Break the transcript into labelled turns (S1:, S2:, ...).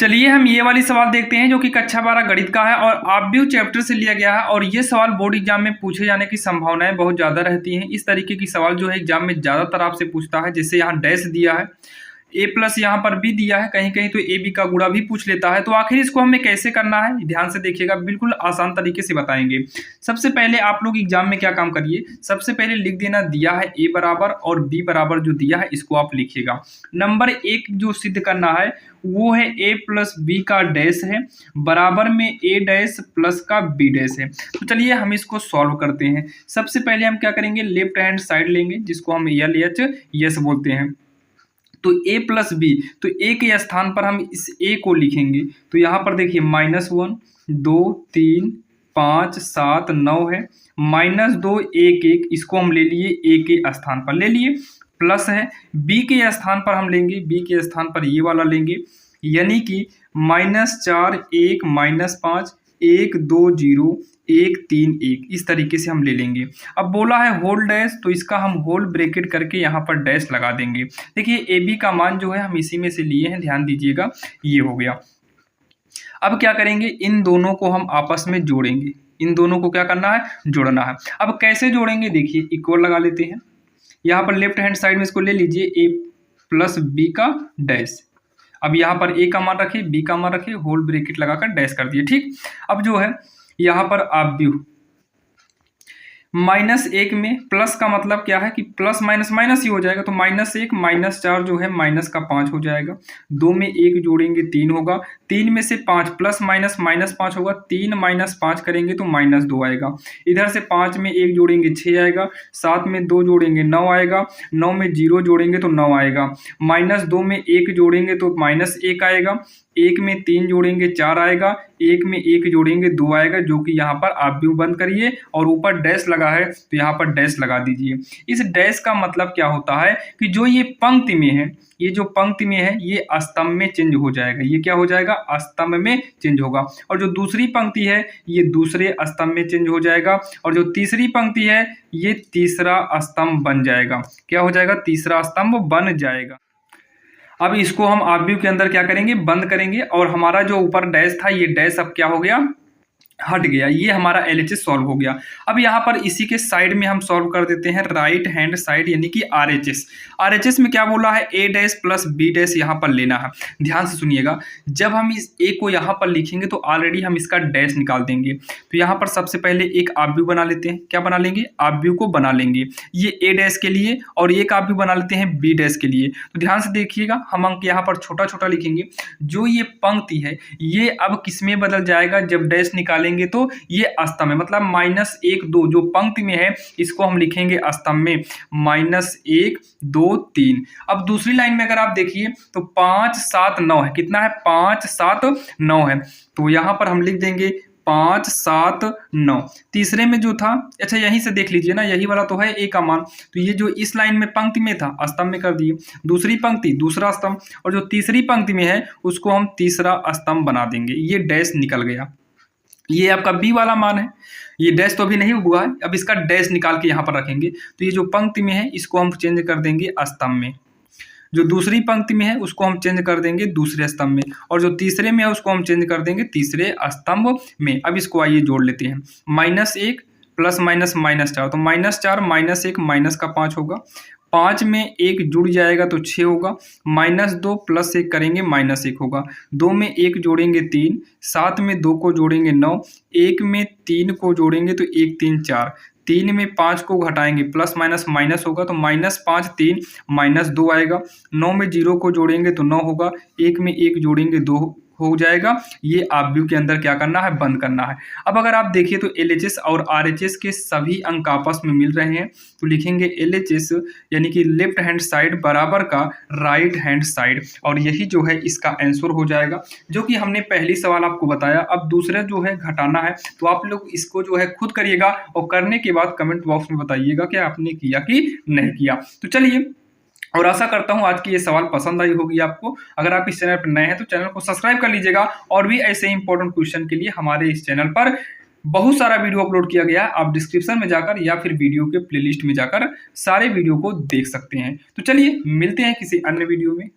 S1: चलिए हम ये वाली सवाल देखते हैं जो कि कक्षा 12 गणित का है और ऑब्जेक्टिव चैप्टर से लिया गया है। और ये सवाल बोर्ड एग्जाम में पूछे जाने की संभावनाएं बहुत ज़्यादा रहती हैं। इस तरीके की सवाल जो है एग्जाम में ज़्यादातर आपसे पूछता है। जैसे यहाँ डैश दिया है, ए प्लस यहाँ पर बी दिया है, कहीं कहीं तो ए बी का गुणा भी पूछ लेता है। तो आखिर इसको हमें कैसे करना है, ध्यान से देखिएगा, बिल्कुल आसान तरीके से बताएंगे। सबसे पहले आप लोग एग्जाम में क्या काम करिए, सबसे पहले लिख देना दिया है ए बराबर और बी बराबर जो दिया है इसको आप लिखिएगा। नंबर एक जो सिद्ध करना है वो है ए प्लस बी का डैश है बराबर में ए डैश प्लस का बी डैश है। तो चलिए हम इसको सॉल्व करते हैं। सबसे पहले हम क्या करेंगे, लेफ्ट हैंड साइड लेंगे जिसको हम एल एच यस बोलते हैं। तो ए प्लस बी, तो ए के स्थान पर हम इस ए को लिखेंगे। तो यहाँ पर देखिए -1 2 3 5 7 9 है, -2 1 1, इसको हम ले लिए ए के स्थान पर ले लिए। प्लस है बी के स्थान पर हम लेंगे, बी के स्थान पर ये वाला लेंगे, यानी कि -4 1 -5 1 2 0 1 3 1, इस तरीके से हम ले लेंगे। अब बोला है होल डैश, तो इसका हम होल ब्रैकेट करके यहाँ पर डैश लगा देंगे। देखिए ए बी का मान जो है हम इसी में से लिए हैं, ध्यान दीजिएगा, ये हो गया। अब क्या करेंगे, इन दोनों को हम आपस में जोड़ेंगे। इन दोनों को क्या करना है, जोड़ना है। अब कैसे जोड़ेंगे, देखिए इक्वल लगा लेते हैं। यहाँ पर लेफ्ट हैंड साइड में इसको ले लीजिए, ए प्लस बी का डैश। अब यहाँ पर ए का मान रखे, बी का मान रखे, होल ब्रैकेट लगाकर डैश कर दिए, ठीक। अब जो है यहाँ पर आप भी -1 में प्लस का मतलब क्या है कि प्लस माइनस माइनस ही हो जाएगा। तो -1 -4 जो है माइनस का 5 हो जाएगा। 2 में 1 जोड़ेंगे 3 होगा, 3 में से 5 प्लस माइनस -5 होगा, 3 - 5 करेंगे तो -2 आएगा। इधर से 5 में 1 जोड़ेंगे 6 आएगा, 7 में 2 जोड़ेंगे 9 आएगा, 9 में 0 जोड़ेंगे तो 9 आएगा, -2 में 1 जोड़ेंगे तो -1 आएगा, 1 में 3 जोड़ेंगे 4 आएगा, 1 में 1 जोड़ेंगे 2 आएगा, जो कि यहाँ पर आप भी बंद करिए और ऊपर डैश लगा है तो यहाँ पर डैश लगा दीजिए। इस डैश का मतलब क्या होता है कि जो ये पंक्ति में है, ये जो पंक्ति में है ये स्तंभ में चेंज हो जाएगा। ये क्या हो जाएगा, स्तंभ में चेंज होगा। और जो दूसरी पंक्ति है ये दूसरे स्तंभ में चेंज हो जाएगा, और जो तीसरी पंक्ति है ये तीसरा स्तंभ बन जाएगा। क्या हो जाएगा, तीसरा स्तंभ बन जाएगा। अब इसको हम ऑब्जेक्टिव के अंदर क्या करेंगे, बंद करेंगे, और हमारा जो ऊपर डैश था ये डैश अब क्या हो गया, हट गया। ये हमारा LHS सॉल्व हो गया। अब यहाँ पर इसी के साइड में हम सॉल्व कर देते हैं राइट हैंड साइड, यानी कि RHS। RHS में क्या बोला है, ए डैश प्लस बी डैश यहाँ पर लेना है। ध्यान से सुनिएगा, जब हम इस ए को यहाँ पर लिखेंगे तो ऑलरेडी हम इसका डैश निकाल देंगे। तो यहाँ पर सबसे पहले एक ऑब्जेक्टिव बना लेते हैं। क्या बना लेंगे, ऑब्जेक्टिव को बना लेंगे, ये ए डैश के लिए, और एक ऑब्जेक्टिव बना लेते हैं बी डैश के लिए। तो ध्यान से देखिएगा, हम अंक यहाँ पर छोटा छोटा लिखेंगे। जो ये पंक्ति है ये अब किस में बदल जाएगा, जब डैश निकालेंगे तो ये स्तंभ में, मतलब -1 2 जो पंक्ति में है इसको हम लिखेंगे स्तंभ में, -1 2 3। अब दूसरी लाइन में अगर आप देखिए तो 5 7 9 है, कितना है, 5 7 9 है। तो यहाँ पर हम लिख देंगे 5 7 9। तीसरे में जो था, अच्छा यहीं से देख लीजिए ना, यही वाला तो है ए का मान। तो ये जो इस लाइन में पंक्ति में था स्तंभ में कर दिए, दूसरी पंक्ति दूसरा स्तंभ, और जो तीसरी पंक्ति में है उसको हम तीसरा स्तंभ बना देंगे। ये डैश निकल गया। ये आपका बी वाला मान है, ये डैश तो अभी नहीं हुआ है, अब इसका डैश निकाल के यहाँ पर रखेंगे। तो ये जो पंक्ति में है इसको हम चेंज कर देंगे स्तंभ में, जो दूसरी पंक्ति में है उसको हम चेंज कर देंगे दूसरे स्तंभ में, और जो तीसरे में है उसको हम चेंज कर देंगे तीसरे स्तंभ में। अब इसको आइए जोड़ लेते हैं, -1 प्लस माइनस -4, तो -4 -1 माइनस का 5 होगा, 5 में 1 जुड़ जाएगा तो 6 होगा, -2 प्लस 1 करेंगे -1 होगा, 2 में 1 जोड़ेंगे 3, 7 में 2 को जोड़ेंगे 9, 1 में 3 को जोड़ेंगे तो 1 3 4, 3 में 5 को घटाएंगे प्लस माइनस माइनस होगा तो -5 3 -2 आएगा, 9 में 0 को जोड़ेंगे तो 9 होगा, 1 में 1 जोड़ेंगे 2 हो जाएगा। ये ऑब्जेक्टिव के अंदर क्या करना है, बंद करना है। अब अगर आप देखिए तो LHS और RHS के सभी अंक आपस में मिल रहे हैं, तो लिखेंगे LHS यानी कि लेफ्ट हैंड साइड बराबर का राइट हैंड साइड, और यही जो है इसका आंसर हो जाएगा, जो कि हमने पहली सवाल आपको बताया। अब दूसरा जो है घटाना है, तो आप लोग इसको जो है खुद करिएगा और करने के बाद कमेंट बॉक्स में बताइएगा कि आपने किया कि नहीं किया। तो चलिए, और आशा करता हूं आज की ये सवाल पसंद आई होगी आपको। अगर आप इस चैनल पर नए हैं तो चैनल को सब्सक्राइब कर लीजिएगा, और भी ऐसे इंपॉर्टेंट क्वेश्चन के लिए हमारे इस चैनल पर बहुत सारा वीडियो अपलोड किया गया है। आप डिस्क्रिप्शन में जाकर या फिर वीडियो के प्लेलिस्ट में जाकर सारे वीडियो को देख सकते हैं। तो चलिए मिलते हैं किसी अन्य वीडियो में।